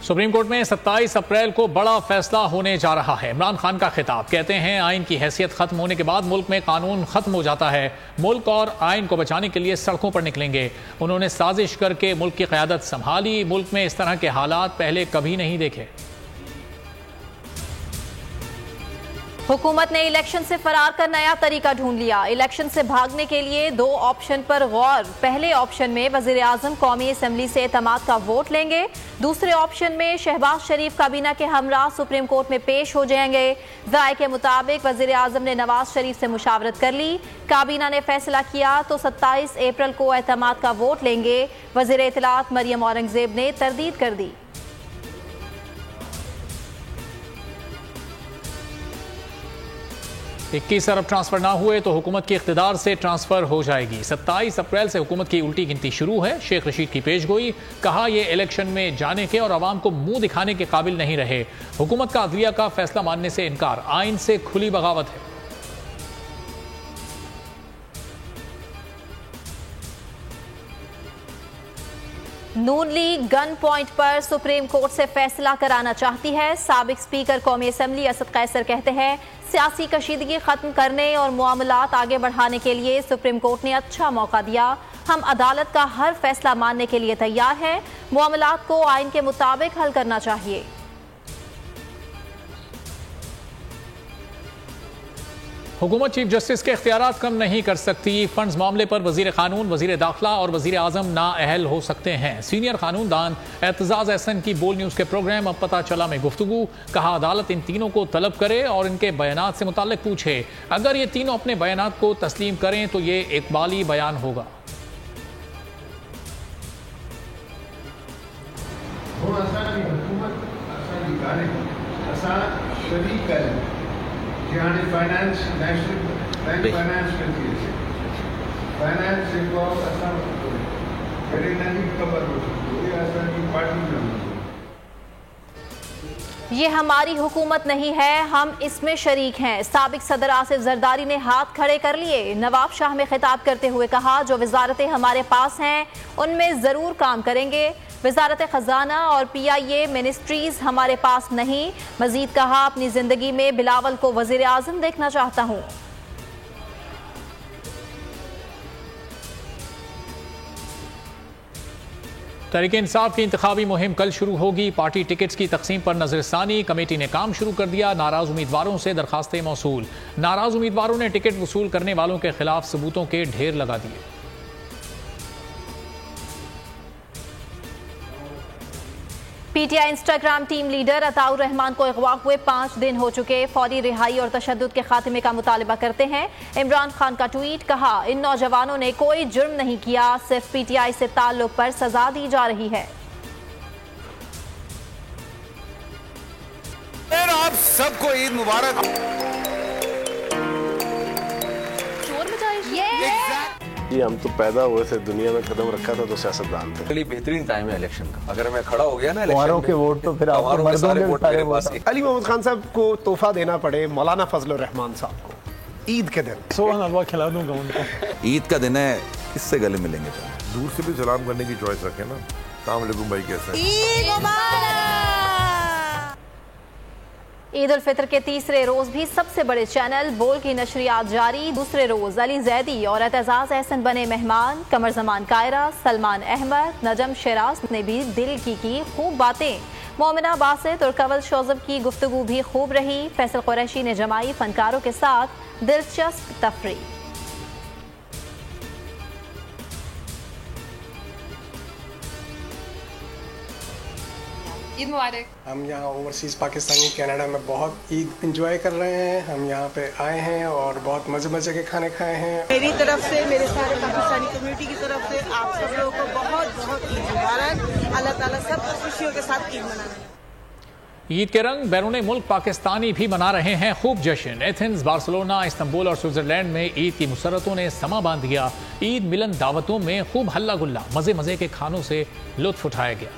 Supreme court में 27 अप्रैल को बड़ा फैसला होने जा रहा है। इमरान खान का खिताब, कहते हैं आइन की हैसियत खत्म होने के बाद मुल्क में कानून खत्म हो जाता है। मुल्क और आइन को बचाने के लिए सड़कों पर निकलेंगे। उन्होंने साजिश करके मुल्क की क़यादत संभाली। मुल्क में इस तरह के हालात पहले कभी नहीं देखे। हुकूमत ने इलेक्शन से फरार का नया तरीका ढूंढ लिया। इलेक्शन से भागने के लिए दो ऑप्शन पर गौर। पहले ऑप्शन में वजीर आजम कौमी असम्बली से एतमाद का वोट लेंगे। दूसरे ऑप्शन में शहबाज शरीफ काबीना के हमरा सुप्रीम कोर्ट में पेश हो जाएंगे। ज़राए के मुताबिक वजीर आजम ने नवाज शरीफ से मुशावरत कर ली। काबीना ने फैसला किया तो 27 अप्रैल को एतमाद का वोट लेंगे। वजीर इत्तलात मरियम औरंगजेब ने तरदीद कर दी। 21 अरब ट्रांसफर ना हुए तो हुकूमत के इख्तिदार से ट्रांसफर हो जाएगी। 27 अप्रैल से हुकूमत की उल्टी गिनती शुरू है। शेख रशीद की पेशगोई, कहा यह इलेक्शन में जाने के और आवाम को मुंह दिखाने के काबिल नहीं रहे। हुकूमत का अदलिया का फैसला मानने से इनकार, आइन से खुली बगावत है। नून लीग गन पॉइंट पर सुप्रीम कोर्ट से फैसला कराना चाहती है। साबिक स्पीकर कौमी असम्बली असद कैसर कहते हैं सियासी कशीदगी खत्म करने और मामलात आगे बढ़ाने के लिए सुप्रीम कोर्ट ने अच्छा मौका दिया। हम अदालत का हर फैसला मानने के लिए तैयार हैं। मामलात को आइन के मुताबिक हल करना चाहिए। हुकूमत चीफ जस्टिस के इख्तियारात कम नहीं कर सकती। फंड्स मामले पर वजीर कानून, वजीर दाखिला और वजीर आजम नाअहल हो सकते हैं। सीनियर कानूनदान एतजाज एहसन की बोल न्यूज़ के प्रोग्राम अब पता चला में गुफ्तगू, कहा अदालत इन तीनों को तलब करे और इनके बयानात से मुताल्लिक पूछे। अगर ये तीनों अपने बयानात को तस्लीम करें तो ये इकबाली बयान होगा। फाइनेंस नेशनल बैंक फाइनेंस करती है, फाइनेंस को ऐसा करेंगे खबर हो ऐसा की पार्टी में। ये हमारी हुकूमत नहीं है, हम इसमें शरीक हैं। साबिक सदर आसिफ जरदारी ने हाथ खड़े कर लिए। नवाब शाह में खिताब करते हुए कहा जो वजारतें हमारे पास हैं उनमें जरूर काम करेंगे। वजारत खजाना और PIA मिनिस्ट्रीज हमारे पास नहीं। मजीद कहा अपनी जिंदगी में बिलावल को वजीर आजम देखना चाहता हूँ। तहरीक इंसाफ की इंतखाबी मुहिम कल शुरू होगी। पार्टी टिकट्स की तकसीम पर नजरसानी, कमेटी ने काम शुरू कर दिया। नाराज उम्मीदवारों से दरखास्तें मौसूल। नाराज उम्मीदवारों ने टिकट वसूल करने वालों के खिलाफ सबूतों के ढेर लगा दिए। PTI Instagram team leader Ataur Rahman को अगवा हुए 5 दिन हो चुके। फौरी रिहाई और तशद्दुद के खात्मे का मुतालबा करते हैं। इमरान खान का ट्वीट, कहा इन नौजवानों ने कोई जुर्म नहीं किया, सिर्फ PTI से ताल्लुक पर सजा दी जा रही है। आप सबको ईद मुबारक। जी हम तो पैदा हुए थे, दुनिया में कदम रखा था तो सियासतदान थे। बेहतरीन टाइम है इलेक्शन का। अगर मैं खड़ा हो गया ना इलेक्शन के वोट तो फिर आपको मर्दों के वोट मेरे पास। अली मोहम्मद खान साहब को तोहफा देना पड़े मौलाना फजलुर रहमान साहब को ईद के दिन 16 हलवा खिला दूंगा उनको। ईद का दिन है, किससे गले मिलेंगे? दूर से भी सलाम करने की चॉइस रखें ना। अस्सलाम वालेकुम भाई, कैसे? ईद मुबारक। ईद उल फितर के तीसरे रोज भी सबसे बड़े चैनल बोल की नशरियात जारी। दूसरे रोज अली जैदी और एतजाज एहसन बने मेहमान। कमर जमान कायरा, सलमान अहमद, नजम शराज ने भी दिल की खूब बातें। मोमिना बासित और कवल शोजब की गुफ्तगू भी खूब रही। फैसल कुरैशी ने जमाई फनकारों के साथ दिलचस्प तफरी। ईद मुबारक। हम यहाँ ओवरसीज़ पाकिस्तानी कनाडा में बहुत ईद इंजॉय कर रहे हैं। हम यहाँ पे आए हैं और बहुत मज़े के खाने खाए हैं। मेरी तरफ से, मेरे सारे पाकिस्तानी कम्युनिटी की तरफ से आप सब लोगों को बहुत ईद मुबारक। अल्लाह ताला सब खुशियों के साथ ईद मनाएं। ईद के रंग बैरून मुल्क पाकिस्तानी भी मना रहे हैं खूब जश्न। एथेंस, बार्सिलोना, इस्तांबुल और स्विट्जरलैंड में ईद की मुसरतों ने समा बांध दिया। ईद मिलन दावतों में खूब हल्ला गुल्ला, मजे के खानों से लुत्फ उठाया गया।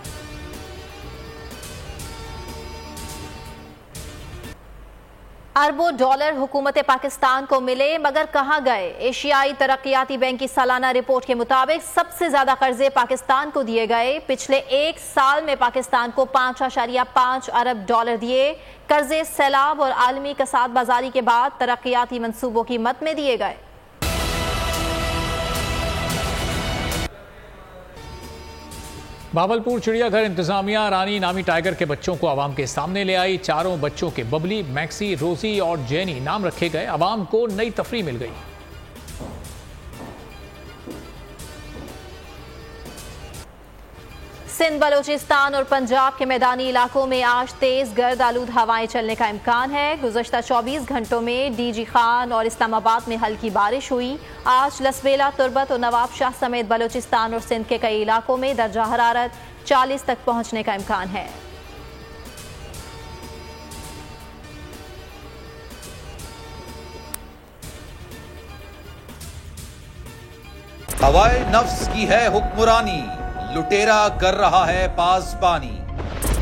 अरबों डॉलर हुकूमत पाकिस्तान को मिले, मगर कहां गए? एशियाई तरक्याती बैंक की सालाना रिपोर्ट के मुताबिक सबसे ज्यादा कर्जे पाकिस्तान को दिए गए। पिछले एक साल में पाकिस्तान को 5.5 अरब डॉलर दिए। कर्जे सैलाब और आलमी कसाद बाजारी के बाद तरक्याती मंसूबों की मद में दिए गए। भावलपुर चिड़ियाघर इंतजामिया रानी नामी टाइगर के बच्चों को आवाम के सामने ले आई। चारों बच्चों के बबली, मैक्सी, रोजी और जेनी नाम रखे गए। आवाम को नई तफरी मिल गई। सिंध, बलूचिस्तान और पंजाब के मैदानी इलाकों में आज तेज गर्द आलूद हवाएं चलने का इम्कान है। गुज़श्ता 24 घंटों में डीजी खान और इस्लामाबाद में हल्की बारिश हुई। आज लसबेला, तुर्बत और नवाब शाह समेत बलूचिस्तान और सिंध के कई इलाकों में दर्जा हरारत 40 तक पहुंचने का इम्कान है। हवाए नफ्स की है हुक्मरानी, लुटेरा कर रहा है पासबानी।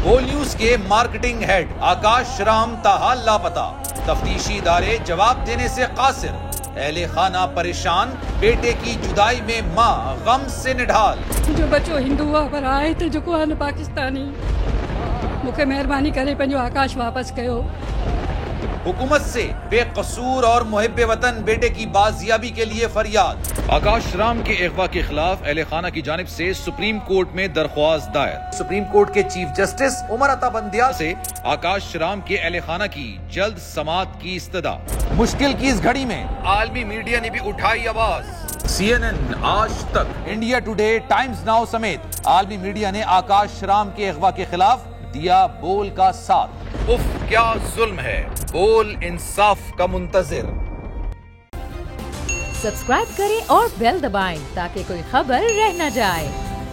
बोल न्यूज के मार्केटिंग हेड आकाश राम ताहाल लापता। तफ्तीशी इदारे जवाब देने से कासिर। अहले खाना परेशान, बेटे की जुदाई में मां गम से निढाल। जो बच्चो हिंदू पर आए थे, जो पाकिस्तानी, मुझे मेहरबानी करे पंहिंजो आकाश वापस कयो। हुकूमत से बेकसूर और मुहिब्बे वतन बेटे की बाजियाबी के लिए फरियाद। आकाश राम के अगवा के खिलाफ अहले खाना की जानिब से सुप्रीम कोर्ट में दरख्वास्त दायर। सुप्रीम कोर्ट के चीफ जस्टिस उमर अता बंदियाल से आकाश राम के अहले खाना की जल्द समाअत की इस्तदा। मुश्किल की इस घड़ी में आलमी मीडिया ने भी उठाई आवाज। CNN, आज तक, इंडिया टुडे, टाइम्स नाउ समेत आलमी मीडिया ने आकाश राम के अगवा के खिलाफ दिया बोल का साथ। उफ, क्या जुल्म है, बोल इंसाफ का मुंतजिर। सब्सक्राइब करें और बेल दबाएं ताकि कोई खबर रह न जाए।